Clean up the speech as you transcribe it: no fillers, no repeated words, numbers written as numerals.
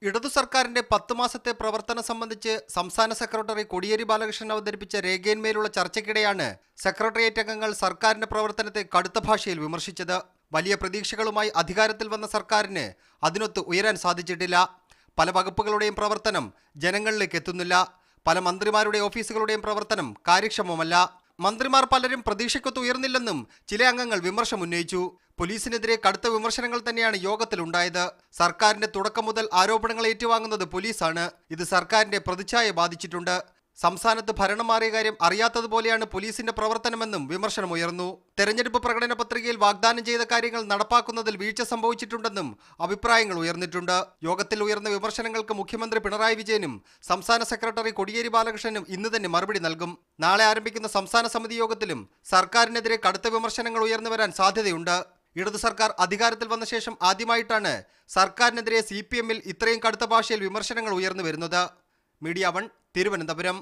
ഇടതു സർക്കാരിന്റെ 10 മാസത്തെ പ്രവർത്തനം സംബന്ധിച്ച് സംസ്ഥാന സെക്രട്ടറി കോടിയേരി ബാലകൃഷ്ണൻ അവതരിപ്പിച്ച രേഖയിന്മേലുള്ള ചർച്ചയ്ക്കിടെയാണ് സെക്രട്ടേറിയറ്റ് അംഗങ്ങൾ സർക്കാരിന്റെ പ്രവർത്തനത്തെ കടുത്ത ഭാഷയിൽ വിമർശിച്ചത്. വലിയ പ്രതീക്ഷകളുമായി അധികാരത്തിൽ വന്ന സർക്കാരിന് അതിനൊത്ത് ഉയരാൻ സാധിച്ചിട്ടില്ല. പല വകുപ്പുകളുടെയും പ്രവർത്തനം ജനങ്ങളിലേക്ക് എത്തുന്നില്ല. പല മന്ത്രിമാരുടെ ഓഫീസുകളുടെയും പ്രവർത്തനം കാര്യക്ഷമമല്ല. മന്ത്രിമാർ പലരും പ്രതീക്ഷയ്ക്കൊത്ത് ഉയർന്നില്ലെന്നും ചില അംഗങ്ങൾ വിമർശനമുന്നയിച്ചു. പോലീസിനെതിരെ കടുത്ത വിമർശനങ്ങൾ തന്നെയാണ് യോഗത്തിലുണ്ടായത്. സർക്കാരിന്റെ തുടക്കം മുതൽ ആരോപണങ്ങൾ ഏറ്റുവാങ്ങുന്നത് പോലീസാണ്. ഇത് സർക്കാരിന്റെ പ്രതിച്ഛായ ബാധിച്ചിട്ടുണ്ട്. സംസ്ഥാനത്ത് ഭരണം മാറിയ കാര്യം അറിയാത്തതുപോലെയാണ് പോലീസിന്റെ പ്രവർത്തനമെന്നും വിമർശനമുയർന്നു. തെരഞ്ഞെടുപ്പ് പ്രകടന പത്രികയിൽ വാഗ്ദാനം ചെയ്ത കാര്യങ്ങൾ നടപ്പാക്കുന്നതിൽ വീഴ്ച സംഭവിച്ചിട്ടുണ്ടെന്നും അഭിപ്രായങ്ങൾ ഉയർന്നിട്ടുണ്ട്. യോഗത്തിൽ ഉയർന്ന വിമർശനങ്ങൾക്ക് മുഖ്യമന്ത്രി പിണറായി വിജയനും സംസ്ഥാന സെക്രട്ടറി കോടിയേരി ബാലകൃഷ്ണനും ഇന്ന് തന്നെ മറുപടി നൽകും. നാളെ ആരംഭിക്കുന്ന സംസ്ഥാന സമിതി യോഗത്തിലും സർക്കാരിനെതിരെ കടുത്ത വിമർശനങ്ങൾ ഉയർന്നു വരാൻ സാധ്യതയുണ്ട്. ഇടതു സർക്കാർ അധികാരത്തിൽ വന്ന ശേഷം ആദ്യമായിട്ടാണ് സർക്കാരിനെതിരെ CPM-ൽ ഇത്രയും കടുത്ത ഭാഷയിൽ വിമർശനങ്ങൾ ഉയർന്നു വരുന്നത്. മീഡിയ 1 തിരുവനന്തപുരം.